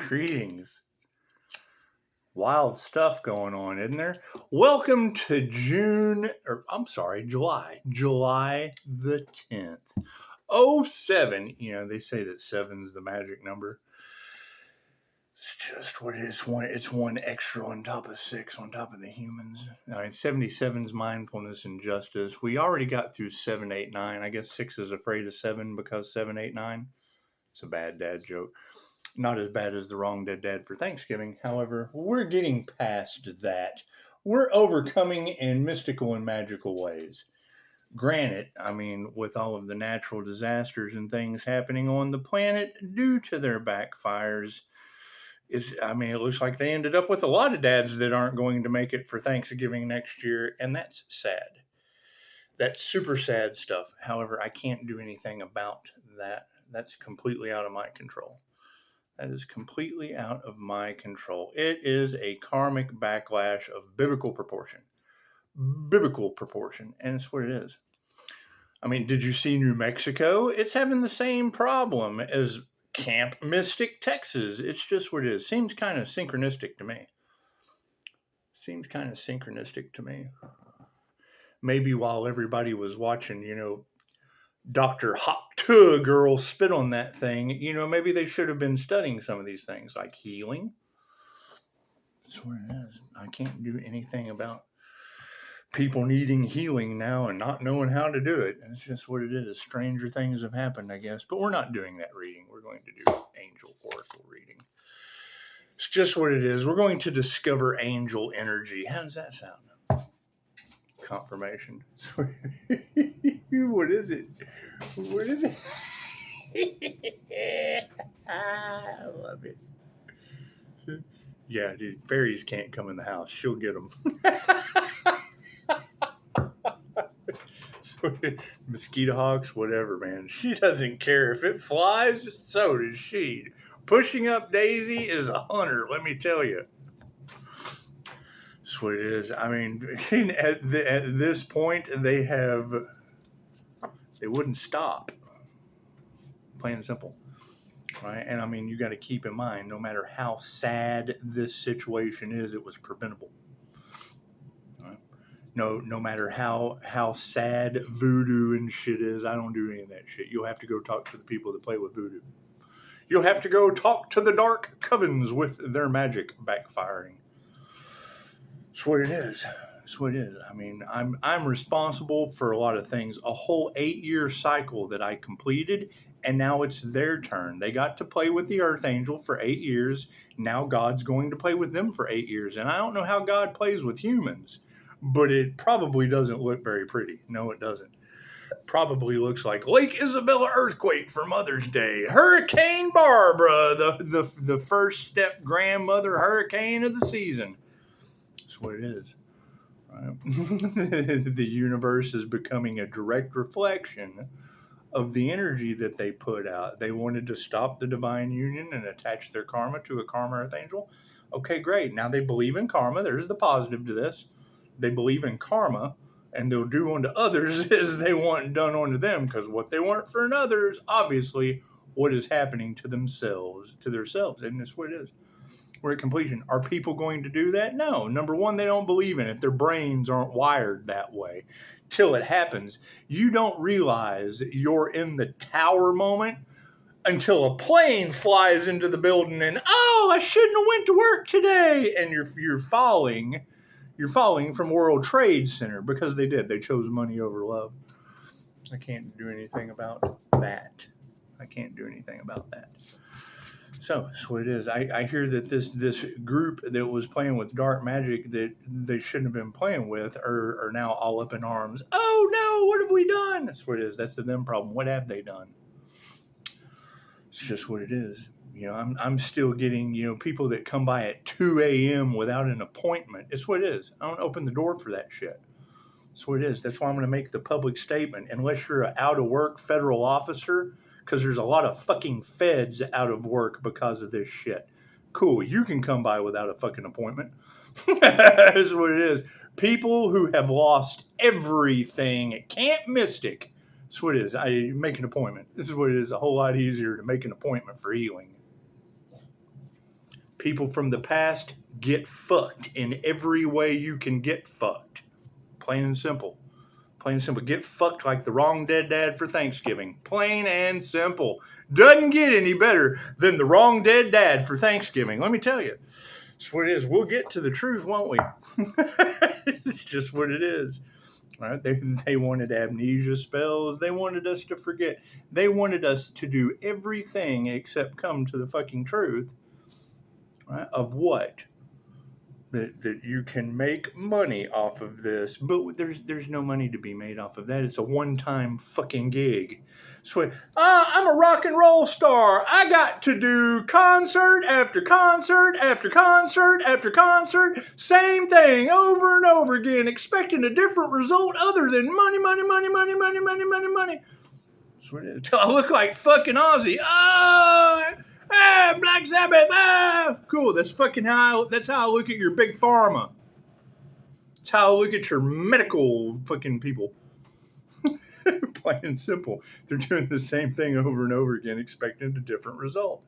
Greetings. Wild stuff going on, isn't there? Welcome to July the 10th. 07. You know, they say that 7's the magic number. It's just what it is. It's one extra on top of 6, on top of the humans. 77's mindfulness and justice. We already got through 7, 8, 9. I guess 6 is afraid of 7 because 7, 8, 9. It's a bad dad joke. Not as bad as the wrong dead dad for Thanksgiving. However, we're getting past that. We're overcoming in mystical and magical ways. Granted, with all of the natural disasters and things happening on the planet due to their backfires, it looks like they ended up with a lot of dads that aren't going to make it for Thanksgiving next year, and that's sad. That's super sad stuff. However, I can't do anything about that. That's completely out of my control. That is completely out of my control. It is a karmic backlash of biblical proportion. Biblical proportion. And it's what it is. Did you see New Mexico? It's having the same problem as Camp Mystic, Texas. It's just what it is. Seems kind of synchronistic to me. Maybe while everybody was watching, Dr. Hot Tug Girl spit on that thing, maybe they should have been studying some of these things like healing. That's what it is. I can't do anything about people needing healing now and not knowing how to do it. It's just what it is. Stranger things have happened, I guess. But we're not doing that reading. We're going to do angel oracle reading. It's just what it is. We're going to discover angel energy. How does that sound? Confirmation. What is it? I love it. Yeah, dude, fairies can't come in the house. She'll get them. Mosquito hawks, whatever, man. She doesn't care if it flies, so does she. Pushing up Daisy is a hunter, let me tell you. That's what it is. At this point, they wouldn't stop. Plain and simple. Right? And you got to keep in mind, no matter how sad this situation is, it was preventable. Right? No matter how sad voodoo and shit is, I don't do any of that shit. You'll have to go talk to the people that play with voodoo. You'll have to go talk to the dark covens with their magic backfiring. That's what it is. I'm responsible for a lot of things. A whole 8-year cycle that I completed, and now it's their turn. They got to play with the Archangel for 8 years. Now God's going to play with them for 8 years. And I don't know how God plays with humans, but it probably doesn't look very pretty. No, it doesn't. Probably looks like Lake Isabella earthquake for Mother's Day. Hurricane Barbara, the first step grandmother hurricane of the season. That's what it is. Right? The universe is becoming a direct reflection of the energy that they put out. They wanted to stop the divine union and attach their karma to a karma archangel. Okay, great. Now they believe in karma. There's the positive to this. They believe in karma, and they'll do unto others as they want done unto them, because what they want for another is obviously what is happening to themselves, and that's what it is. We're at completion. Are people going to do that? No. Number one, they don't believe in it. Their brains aren't wired that way. Till it happens. You don't realize you're in the tower moment until a plane flies into the building and, I shouldn't have went to work today. And you're falling from World Trade Center because they did. They chose money over love. I can't do anything about that. So that's what it is. I hear that this group that was playing with dark magic that they shouldn't have been playing with are now all up in arms. Oh no, what have we done? That's what it is. That's the them problem. What have they done? It's just what it is. I'm still getting, people that come by at 2 a.m. without an appointment. It's what it is. I don't open the door for that shit. That's what it is. That's why I'm going to make the public statement. Unless you're an out-of-work federal officer, because there's a lot of fucking feds out of work because of this shit. Cool, you can come by without a fucking appointment. That's what it is. People who have lost everything at Camp Mystic. That's what it is. I make an appointment. This is what it is. A whole lot easier to make an appointment for healing. People from the past get fucked in every way you can get fucked. Plain and simple. Plain and simple. Get fucked like the wrong dead dad for Thanksgiving. Plain and simple. Doesn't get any better than the wrong dead dad for Thanksgiving. Let me tell you. That's what it is. We'll get to the truth, won't we? It's just what it is. All right? They wanted amnesia spells. They wanted us to forget. They wanted us to do everything except come to the fucking truth. Right? Of what? That you can make money off of this, but there's no money to be made off of that. It's a one-time fucking gig. So I'm a rock and roll star. I got to do concert after concert after concert after concert, same thing over and over again, expecting a different result other than money, money, money, money, money, money, money, money. So I look like fucking Ozzy. Black Sabbath, cool. That's how I look at your big pharma. That's how I look at your medical fucking people. Plain and simple. They're doing the same thing over and over again, expecting a different result.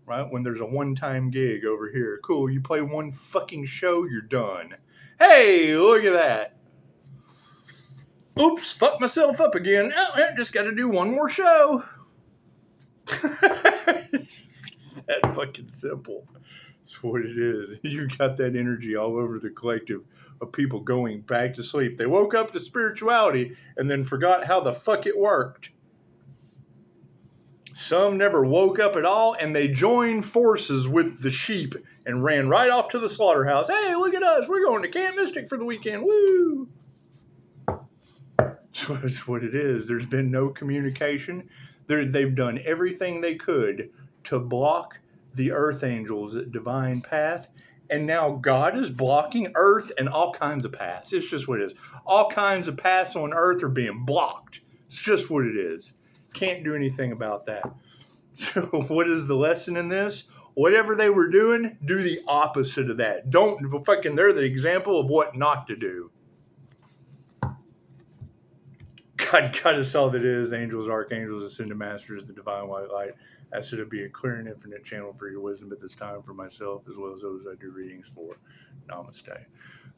Right? When there's a one-time gig over here. Cool, you play one fucking show, you're done. Hey, look at that. Oops, fucked myself up again. Oh, just got to do one more show. It's that fucking simple. That's what it is. You got that energy all over the collective of people going back to sleep. They woke up to spirituality and then forgot how the fuck it worked. Some never woke up at all, and they joined forces with the sheep and ran right off to the slaughterhouse. Hey, look at us. We're going to Camp Mystic for the weekend. Woo! That's what it is. There's been no communication. They've done everything they could to block the earth angels at divine path. And now God is blocking earth and all kinds of paths. It's just what it is. All kinds of paths on earth are being blocked. It's just what it is. Can't do anything about that. So what is the lesson in this? Whatever they were doing, do the opposite of that. They're the example of what not to do. God is all that is. Angels, archangels, ascended masters, the divine white light. Ask it to be a clear and infinite channel for your wisdom at this time for myself as well as those I do readings for. Namaste. I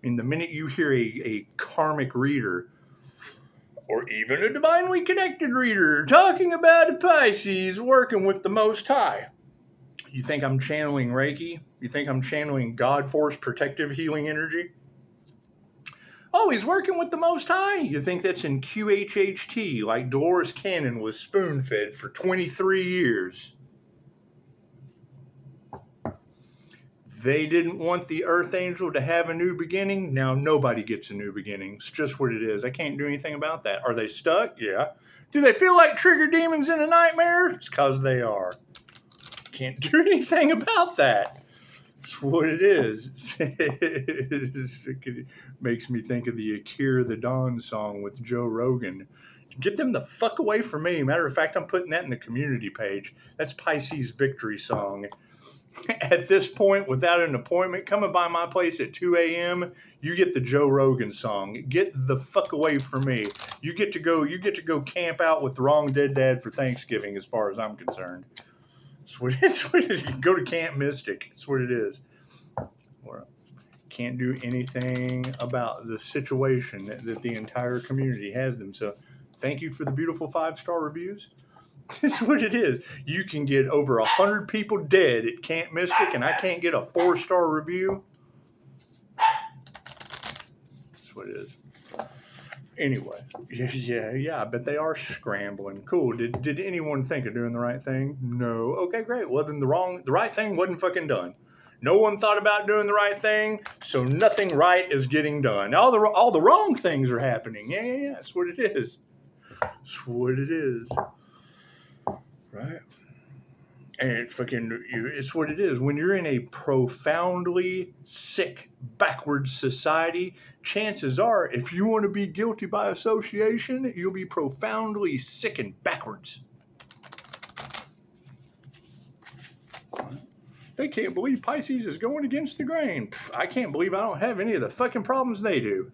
mean, the minute you hear a karmic reader or even a divinely connected reader talking about a Pisces working with the Most High, you think I'm channeling Reiki? You think I'm channeling God Force protective healing energy? Oh, he's working with the Most High? You think that's in QHHT, like Dolores Cannon was spoon-fed for 23 years. They didn't want the Earth Angel to have a new beginning. Now nobody gets a new beginning. It's just what it is. I can't do anything about that. Are they stuck? Yeah. Do they feel like trigger demons in a nightmare? It's because they are. Can't do anything about that. It's what it is. It makes me think of the Akira the Dawn song with Joe Rogan. Get them the fuck away from me. Matter of fact, I'm putting that in the community page. That's Pisces Victory Song. At this point, without an appointment, coming by my place at 2 a.m., you get the Joe Rogan song. Get the fuck away from me. You get to go camp out with the wrong dead dad for Thanksgiving, as far as I'm concerned. It's what it is. You go to Camp Mystic. It's what it is. Can't do anything about the situation that the entire community has them. So thank you for the beautiful 5-star reviews. That's what it is. You can get over 100 people dead at Camp Mystic, and I can't get a 4-star review. That's what it is. Anyway, yeah, but they are scrambling. Cool. Did anyone think of doing the right thing? No. Okay, great. Well, then the right thing wasn't fucking done. No one thought about doing the right thing, so nothing right is getting done. All the wrong things are happening. Yeah. That's what it is. That's what it is. Right? And it's what it is. When you're in a profoundly sick, backwards society, chances are, if you want to be guilty by association, you'll be profoundly sick and backwards. They can't believe Pisces is going against the grain. I can't believe I don't have any of the fucking problems they do.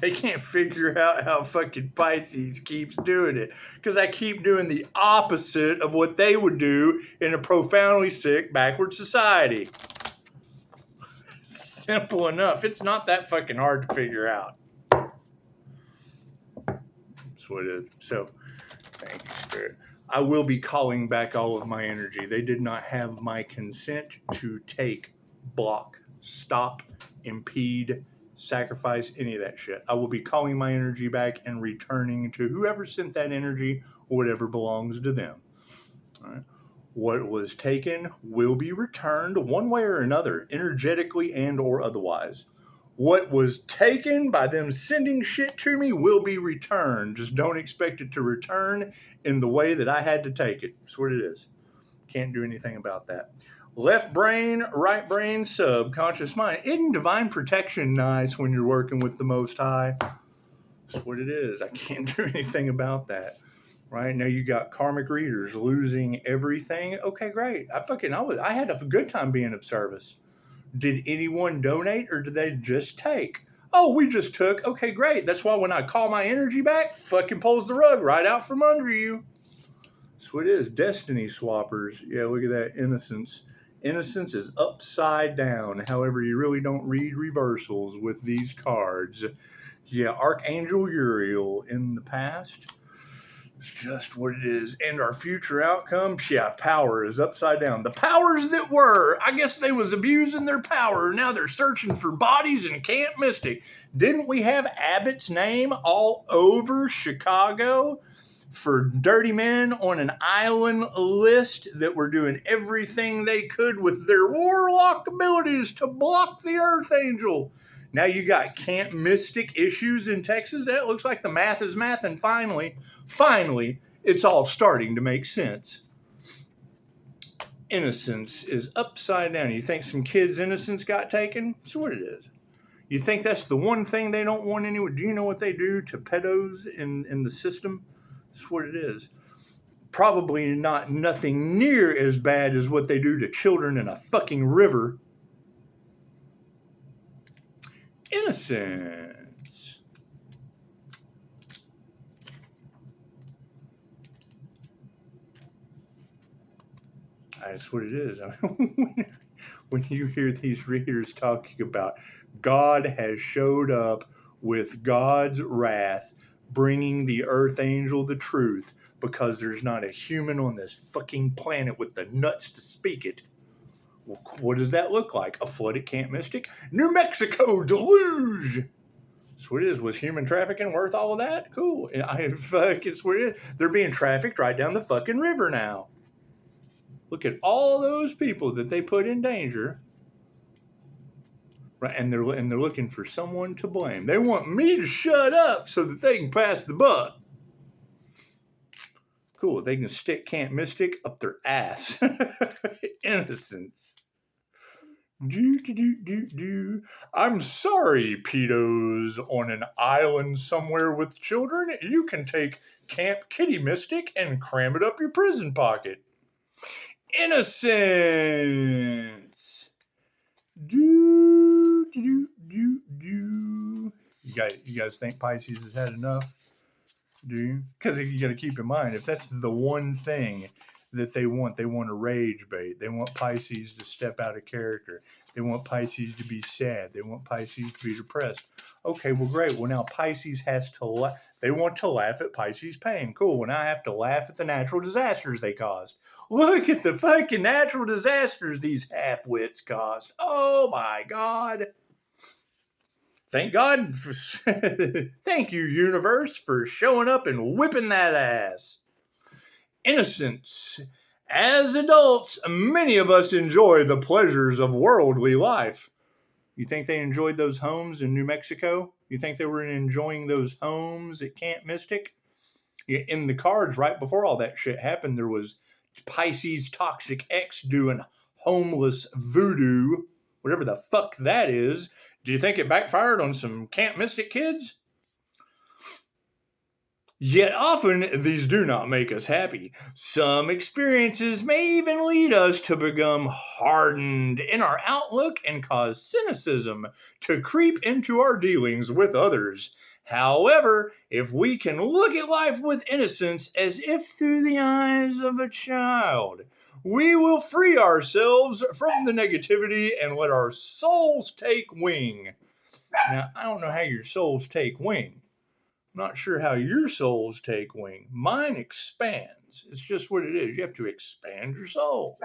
They can't figure out how fucking Pisces keeps doing it. Because I keep doing the opposite of what they would do in a profoundly sick, backward society. Simple enough. It's not that fucking hard to figure out. That's what it is. So, thank you, Spirit. I will be calling back all of my energy. They did not have my consent to take, block, stop, impede, sacrifice, any of that shit. I will be calling my energy back and returning to whoever sent that energy or whatever belongs to them. All right. What was taken will be returned one way or another, energetically and or otherwise. What was taken by them sending shit to me will be returned. Just don't expect it to return in the way that I had to take it. That's what it is. Can't do anything about that. Left brain, right brain, subconscious mind. Isn't divine protection nice when you're working with the Most High? That's what it is. I can't do anything about that. Right now, you got karmic readers losing everything. Okay, great. I had a good time being of service. Did anyone donate or did they just take? Oh, we just took. Okay, great. That's why when I call my energy back, fucking pulls the rug right out from under you. That's what it is. Destiny swappers. Yeah, look at that. Innocence. Innocence is upside down. However, you really don't read reversals with these cards. Yeah, Archangel Uriel in the past. It's just what it is. And our future outcome, yeah, power is upside down. The powers that were, I guess they was abusing their power. Now they're searching for bodies in Camp Mystic. Didn't we have Abbott's name all over Chicago for dirty men on an island list that were doing everything they could with their warlock abilities to block the Earth Angel? Now you got Camp Mystic issues in Texas. That looks like the math is math, and finally, it's all starting to make sense. Innocence is upside down. You think some kids' innocence got taken? That's what it is. You think that's the one thing they don't want anyone? Do you know what they do to pedos in the system? That's what it is. Probably nothing near as bad as what they do to children in a fucking river. Innocence. That's what it is. I mean, when you hear these readers talking about God has showed up with God's wrath, bringing the Earth Angel the truth, because there's not a human on this fucking planet with the nuts to speak it. Well, what does that look like? A flood at Camp Mystic? New Mexico, Deluge! That's what it is. Was human trafficking worth all of that? Cool. It's what it is. They're being trafficked right down the fucking river now. Look at all those people that they put in danger. Right, and they're looking for someone to blame. They want me to shut up so that they can pass the buck. Cool. They can stick Camp Mystic up their ass. Innocence. I'm sorry, pedos on an island somewhere with children. You can take Camp Kitty Mystic and cram it up your prison pocket. Innocence. You guys think Pisces has had enough? Do you? Because you got to keep in mind, if that's the one thing that they want a rage bait. They want Pisces to step out of character. They want Pisces to be sad. They want Pisces to be depressed. Okay, well, great. Well, now Pisces has to they want to laugh at Pisces' pain. Cool. Well, now I have to laugh at the natural disasters they caused. Look at the fucking natural disasters these half-wits caused. Oh, my God. Thank God. Thank you, universe, for showing up and whipping that ass. Innocence. As adults, many of us enjoy the pleasures of worldly life. You think they enjoyed those homes in New Mexico? You think they were enjoying those homes at Camp Mystic? In the cards right before all that shit happened, there was Pisces Toxic X doing homeless voodoo, whatever the fuck that is. Do you think it backfired on some Camp Mystic kids? Yet often these do not make us happy. Some experiences may even lead us to become hardened in our outlook and cause cynicism to creep into our dealings with others. However, if we can look at life with innocence as if through the eyes of a child, we will free ourselves from the negativity and let our souls take wing. Now, I don't know how your souls take wing. Not sure how your souls take wing. Mine expands. It's just what it is. You have to expand your soul.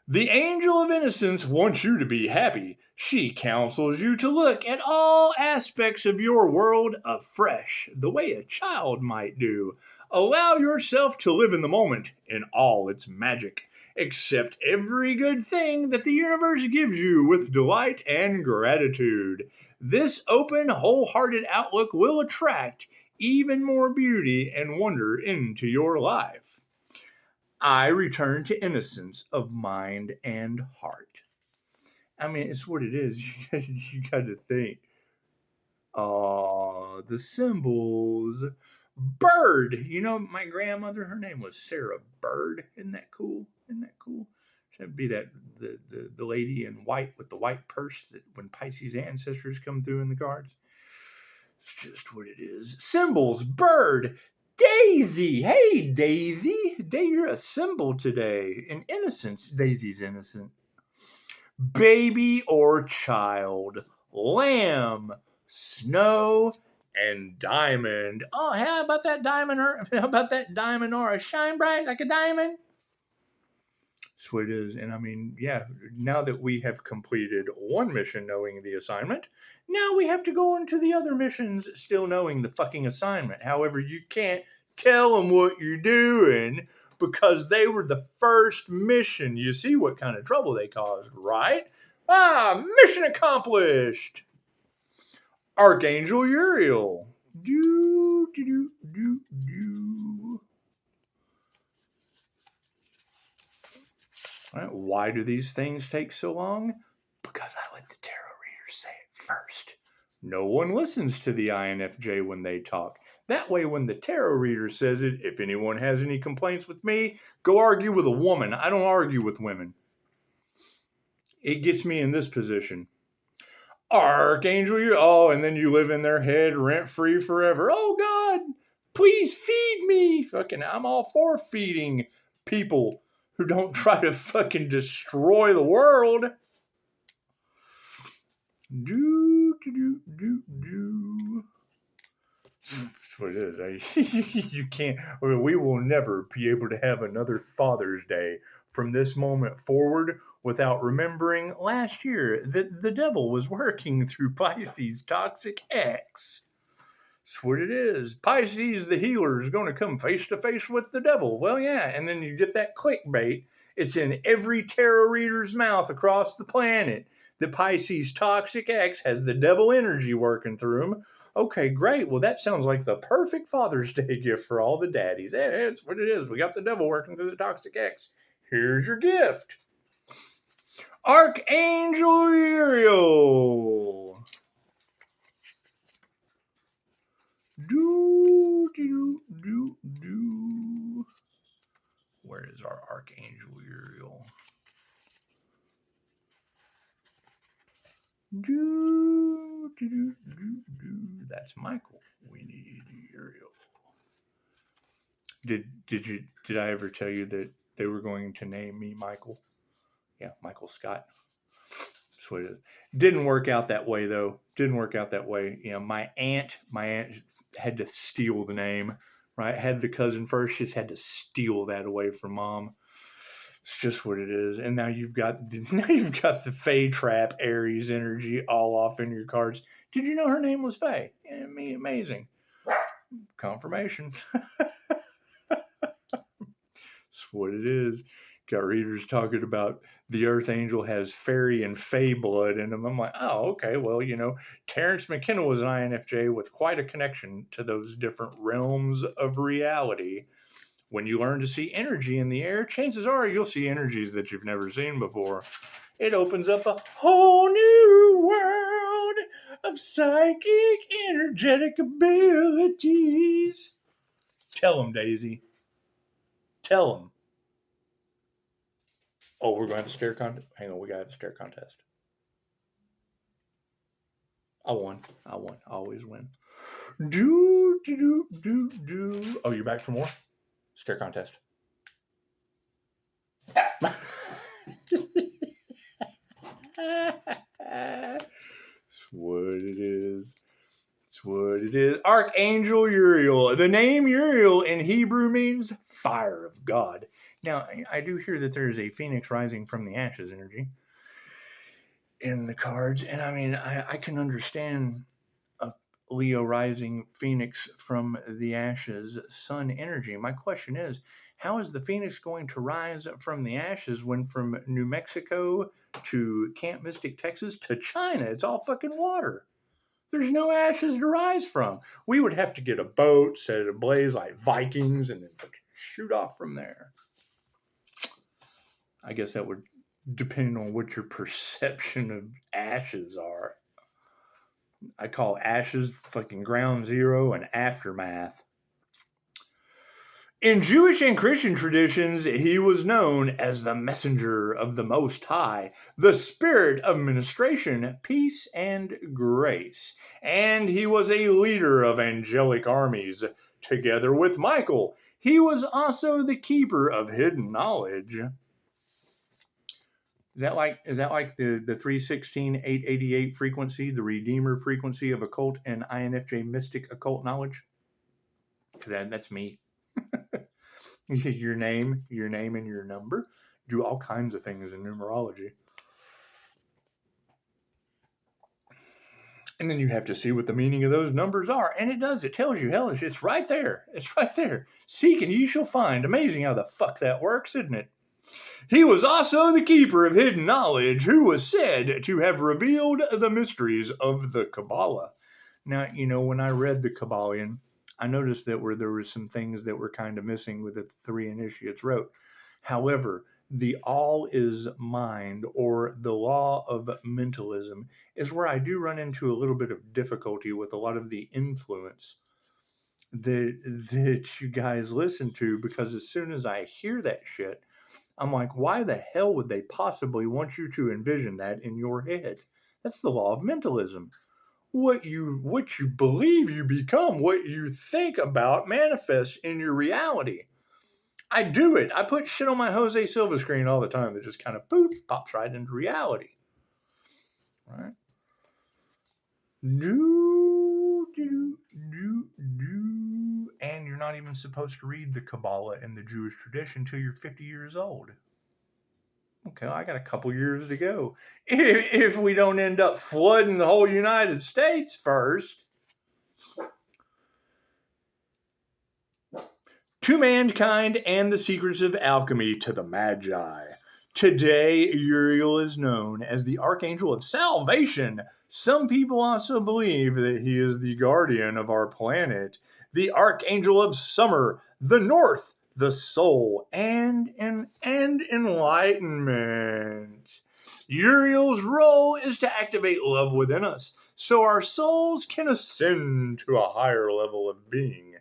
The angel of innocence wants you to be happy. She counsels you to look at all aspects of your world afresh, the way a child might do. Allow yourself to live in the moment in all its magic. Accept every good thing that the universe gives you with delight and gratitude. This open, wholehearted outlook will attract even more beauty and wonder into your life. I return to innocence of mind and heart. I mean, it's what it is. You got to think. Oh, the symbols. Bird. You know, my grandmother, her name was Sarah Bird. Isn't that cool? Isn't that cool? She'd be that the lady in white with the white purse that when Pisces ancestors come through in the cards. It's just what it is. Symbols. Bird. Daisy. Hey, Daisy. You're a symbol today. In innocence, Daisy's innocent. Baby or child. Lamb. Snow. And diamond. Oh, how about that diamond? How about that diamond aura? Shine bright like a diamond. That's what it is. And I mean, yeah, now that we have completed one mission knowing the assignment, now we have to go into the other missions still knowing the fucking assignment. However, you can't tell them what you're doing because they were the first mission. You see what kind of trouble they caused, right? Mission accomplished. Archangel Uriel. Do, do, do, do, do. Right? Why do these things take so long? Because I let the tarot readers say it first. No one listens to the INFJ when they talk. That way, when the tarot reader says it, if anyone has any complaints with me, go argue with a woman. I don't argue with women. It gets me in this position. Archangel, and then you live in their head rent-free forever. Oh, God, please feed me. Fucking, I'm all for feeding people who don't try to fucking destroy the world. That's what it is. You can't. We will never be able to have another Father's Day from this moment forward without remembering last year that the devil was working through Pisces' toxic X. That's what it is. Pisces, the healer, is going to come face to face with the devil. Well, yeah, and then you get that clickbait. It's in every tarot reader's mouth across the planet. The Pisces toxic X has the devil energy working through him. Okay, great. Well, that sounds like the perfect Father's Day gift for all the daddies. Hey, that's what it is. We got the devil working through the toxic X. Here's your gift. Archangel Uriel. Where is our Archangel Uriel? That's Michael. We need Uriel. Did I ever tell you that they were going to name me Michael? Yeah, Michael Scott. That's what it is. Didn't work out that way though. Didn't work out that way. You know, my aunt had to steal the name. Right? Had the cousin first. She just had to steal that away from mom. It's just what it is. And now you've got the Fae Trap Aries energy all off in your cards. Did you know her name was Fae? Yeah, amazing. Confirmation. That's what it is. Got readers talking about the Earth Angel has fairy and Fae blood in him. I'm like, oh, okay. Well, you know, Terrence McKenna was an INFJ with quite a connection to those different realms of reality. When you learn to see energy in the air, chances are you'll see energies that you've never seen before. It opens up a whole new world of psychic energetic abilities. Tell them, Daisy. Tell them. Oh, we're going to have a stare contest? Hang on, we got to have a stare contest. I won. I always win. Do. Oh, you're back for more? Stare contest. That's what it is. That's what it is. Archangel Uriel. The name Uriel in Hebrew means fire of God. Now, I do hear that there's a phoenix rising from the ashes energy in the cards. And I mean, I can understand a Leo rising phoenix from the ashes sun energy. My question is, how is the phoenix going to rise from the ashes when from New Mexico to Camp Mystic, Texas to China, it's all fucking water? There's no ashes to rise from. We would have to get a boat, set it ablaze like Vikings, and then shoot off from there. I guess that would depend on what your perception of ashes are. I call ashes fucking ground zero and aftermath. In Jewish and Christian traditions, he was known as the messenger of the Most High, the spirit of ministration, peace, and grace. And he was a leader of angelic armies. Together with Michael, he was also the keeper of hidden knowledge. Is that like the 316-888 frequency, the Redeemer frequency of occult and INFJ mystic occult knowledge? That's me. Your name and your number. Do all kinds of things in numerology. And then you have to see what the meaning of those numbers are. And it does. It tells you. Hell, it's right there. It's right there. Seek and ye shall find. Amazing how the fuck that works, isn't it? He was also the keeper of hidden knowledge, who was said to have revealed the mysteries of the Kabbalah. Now, when I read the Kabbalion, I noticed that there were some things that were kind of missing with the three initiates wrote. However, the all is mind, or the law of mentalism, is where I do run into a little bit of difficulty with a lot of the influence that you guys listen to, because as soon as I hear that shit, I'm like, why the hell would they possibly want you to envision that in your head? That's the law of mentalism. What you believe, you become. What you think about manifests in your reality. I do it. I put shit on my Jose Silva screen all the time that just kind of poof, pops right into reality. Right? And you're not even supposed to read the Kabbalah in the Jewish tradition until you're 50 years old. Okay, I got a couple years to go. If we don't end up flooding the whole United States first. To mankind and the secrets of alchemy to the Magi. Today, Uriel is known as the Archangel of Salvation. Some people also believe that he is the guardian of our planet, the Archangel of Summer, the North, the soul, and enlightenment. Uriel's role is to activate love within us, so our souls can ascend to a higher level of being.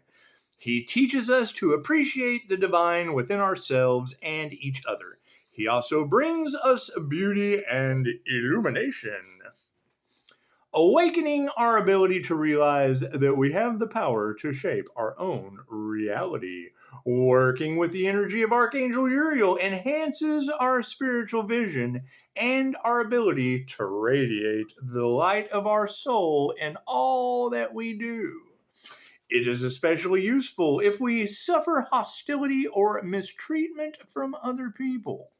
He teaches us to appreciate the divine within ourselves and each other. He also brings us beauty and illumination, awakening our ability to realize that we have the power to shape our own reality. Working with the energy of Archangel Uriel enhances our spiritual vision and our ability to radiate the light of our soul in all that we do. It is especially useful if we suffer hostility or mistreatment from other people.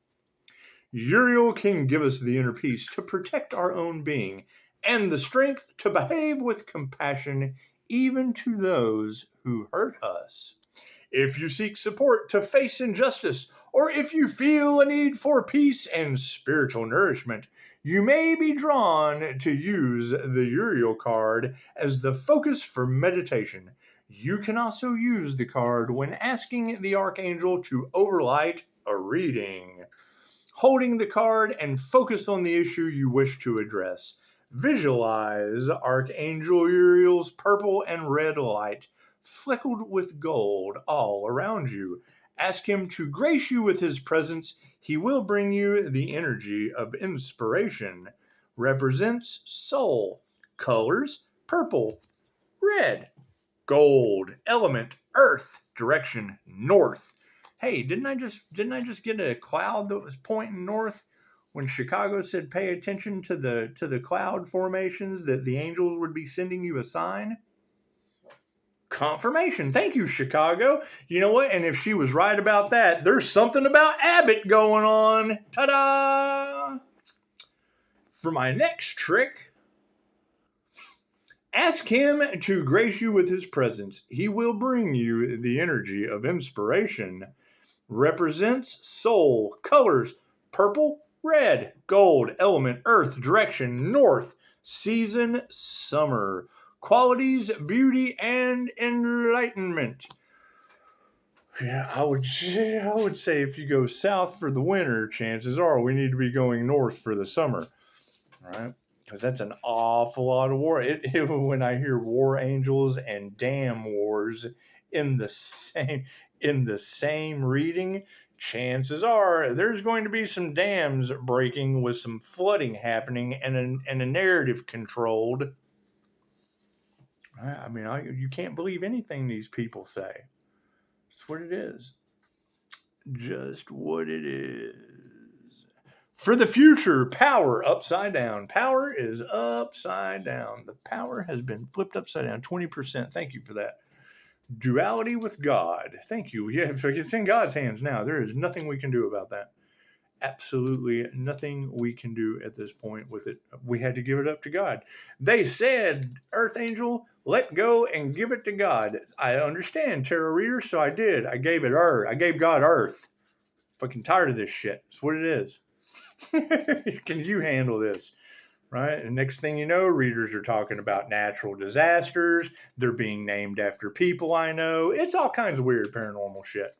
Uriel can give us the inner peace to protect our own being and the strength to behave with compassion even to those who hurt us. If you seek support to face injustice, or if you feel a need for peace and spiritual nourishment, you may be drawn to use the Uriel card as the focus for meditation. You can also use the card when asking the Archangel to overlight a reading. Holding the card and focus on the issue you wish to address. Visualize Archangel Uriel's purple and red light, fleckled with gold all around you. Ask him to grace you with his presence. He will bring you the energy of inspiration. Represents soul. Colors: purple, red, gold. Element: earth. Direction: north. Hey, didn't I just get a cloud that was pointing north when Chicago said pay attention to the cloud formations, that the angels would be sending you a sign? Confirmation. Thank you, Chicago. You know what? And if she was right about that, there's something about Abbott going on. Ta-da! For my next trick, ask him to grace you with his presence. He will bring you the energy of inspiration. Represents soul. Colors: purple, red, gold. Element: earth. Direction: north. Season: summer. Qualities: beauty and enlightenment. Yeah, I would say if you go south for the winter, chances are we need to be going north for the summer, right? Because that's an awful lot of war. When I hear war angels and damn wars in the same reading, chances are there's going to be some dams breaking with some flooding happening and a narrative controlled. I mean, you can't believe anything these people say. It's what it is. Just what it is. For the future, power upside down. Power is upside down. The power has been flipped upside down 20%. Thank you for that. Duality with God. Thank you. Yeah, if it's in God's hands now, there is nothing we can do about that. Absolutely nothing we can do at this point with it. We had to give it up to God. They said, Earth Angel, let go and give it to God. I understand, tarot reader, so I did. I gave it Earth. I gave God Earth. Fucking tired of this shit. That's what it is. Can you handle this? Right? And next thing you know, readers are talking about natural disasters. They're being named after people I know. It's all kinds of weird paranormal shit.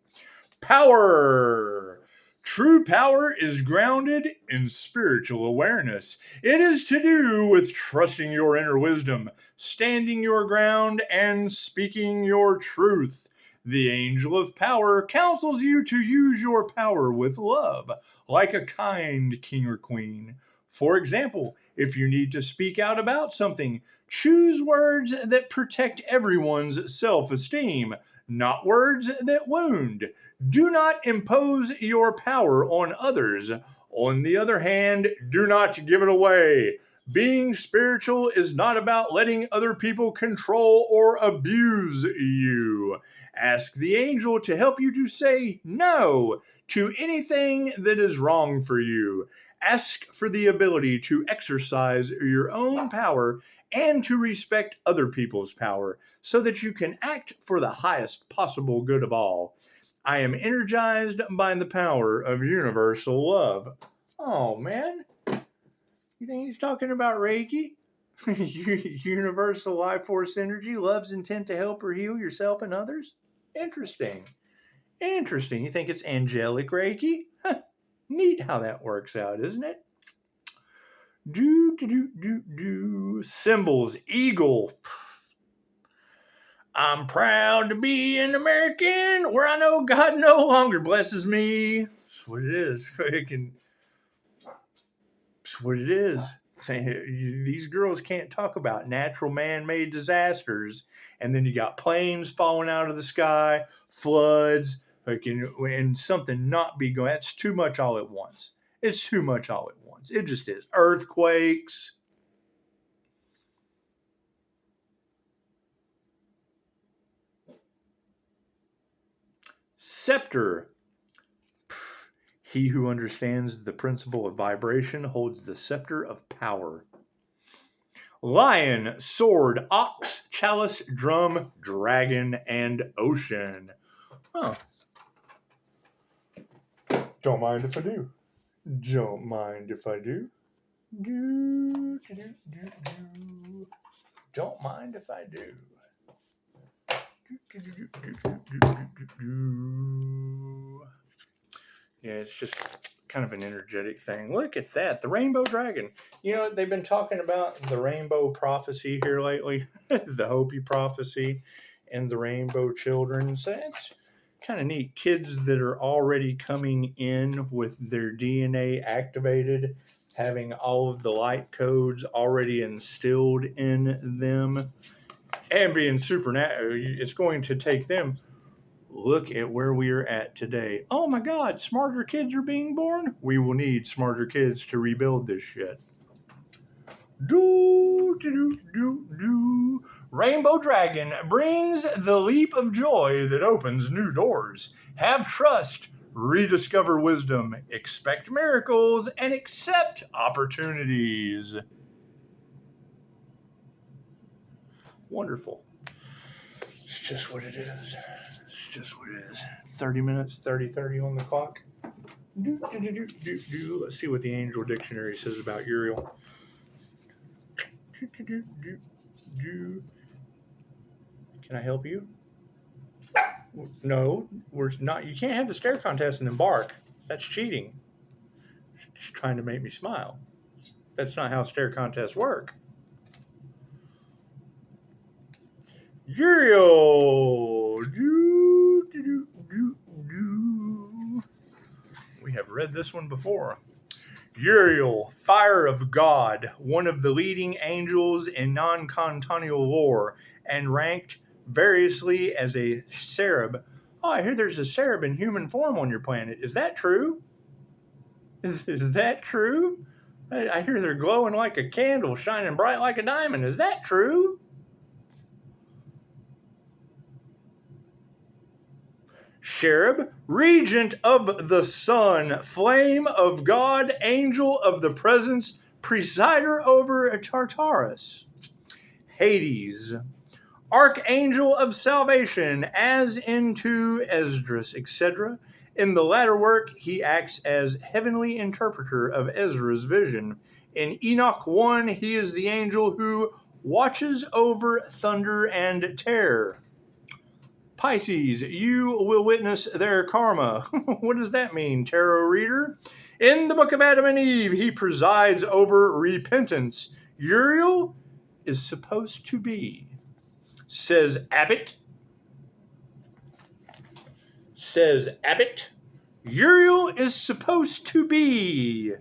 Power. True power is grounded in spiritual awareness. It is to do with trusting your inner wisdom, standing your ground, and speaking your truth. The angel of power counsels you to use your power with love, like a kind king or queen. For example, if you need to speak out about something, choose words that protect everyone's self-esteem, not words that wound. Do not impose your power on others. On the other hand, do not give it away. Being spiritual is not about letting other people control or abuse you. Ask the angel to help you to say no to anything that is wrong for you. Ask for the ability to exercise your own power and to respect other people's power so that you can act for the highest possible good of all. I am energized by the power of universal love. Oh, man. You think he's talking about Reiki? Universal life force energy, love's intent to help or heal yourself and others? Interesting. Interesting. You think it's angelic Reiki? Huh. Neat how that works out, isn't it? Symbols. Eagle. I'm proud to be an American where I know God no longer blesses me. That's what it is. That's what it is. These girls can't talk about natural man-made disasters, and then you got planes falling out of the sky, floods, and something not be going. That's too much all at once. It's too much all at once. It just is. Earthquakes. Scepter. He who understands the principle of vibration holds the scepter of power. Lion, sword, ox, chalice, drum, dragon, and ocean. Huh. Don't mind if I do. Don't mind if I do. Don't mind if I do. Yeah, it's just kind of an energetic thing. Look at that, the rainbow dragon. You know, they've been talking about the rainbow prophecy here lately, the Hopi prophecy and the rainbow children. So it's kind of neat. Kids that are already coming in with their DNA activated, having all of the light codes already instilled in them, and being supernatural. It's going to take them. Look at where we are at today. Oh my God, smarter kids are being born? We will need smarter kids to rebuild this shit. Rainbow Dragon brings the leap of joy that opens new doors. Have trust, rediscover wisdom, expect miracles, and accept opportunities. Wonderful. It's just what it is. Just what it is. 30 minutes, 30 on the clock. Let's see what the Angel Dictionary says about Uriel. Can I help you? No, we're not. You can't have the stare contest and then bark. That's cheating. She's trying to make me smile. That's not how stare contests work. Uriel. We have read this one before. Uriel, fire of God, one of the leading angels in non-Cantonial lore, and ranked variously as a cherub. Oh, I hear there's a cherub in human form on your planet. Is that true? Is that true? I hear they're glowing like a candle, shining bright like a diamond. Is that true? Cherub, regent of the sun, flame of God, angel of the presence, presider over Tartarus. Hades, archangel of salvation, as into Esdras, etc. In the latter work, he acts as heavenly interpreter of Ezra's vision. In Enoch 1, he is the angel who watches over thunder and terror. Pisces, you will witness their karma. What does that mean, tarot reader? In the book of Adam and Eve, he presides over repentance. Uriel is supposed to be, says Abbott. Uriel is supposed to be,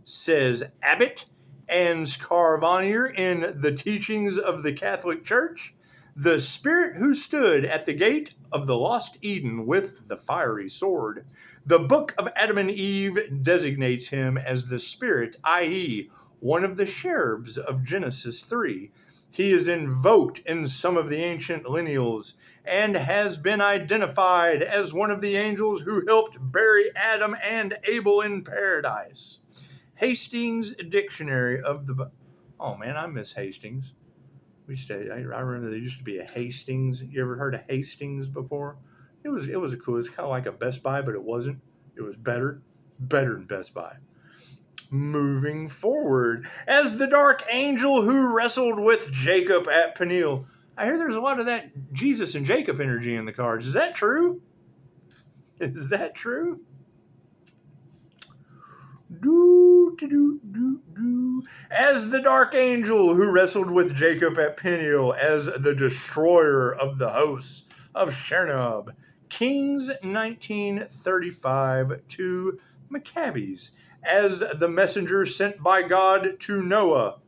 says Abbott and Scarvanier in the teachings of the Catholic Church. The spirit who stood at the gate of the lost Eden with the fiery sword. The book of Adam and Eve designates him as the spirit, i.e., one of the cherubs of Genesis 3. He is invoked in some of the ancient lineals and has been identified as one of the angels who helped bury Adam and Abel in paradise. Hastings Dictionary of the... Oh man, I miss Hastings. I remember there used to be a Hastings. You ever heard of Hastings before? It was a cool. It's kind of like a Best Buy, but it wasn't. It was better than Best Buy. Moving forward, as the dark angel who wrestled with Jacob at Peniel. I hear there's a lot of that Jesus and Jacob energy in the cards. Is that true? Is that true? As the dark angel who wrestled with Jacob at Peniel, as the destroyer of the hosts of Chernobyl. Kings 1935 to Maccabees, as the messenger sent by God to Noah.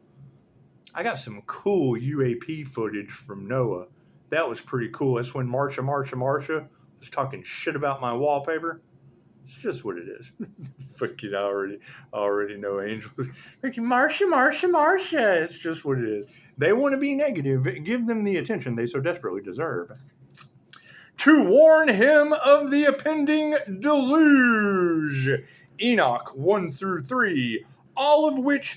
I got some cool UAP footage from Noah. That was pretty cool. That's when Marsha was talking shit about my wallpaper. It's just what it is. Fucking already know angels. Freaking Marsha. It's just what it is. They want to be negative. Give them the attention they so desperately deserve. To warn him of the impending deluge. Enoch 1 through 3. All of which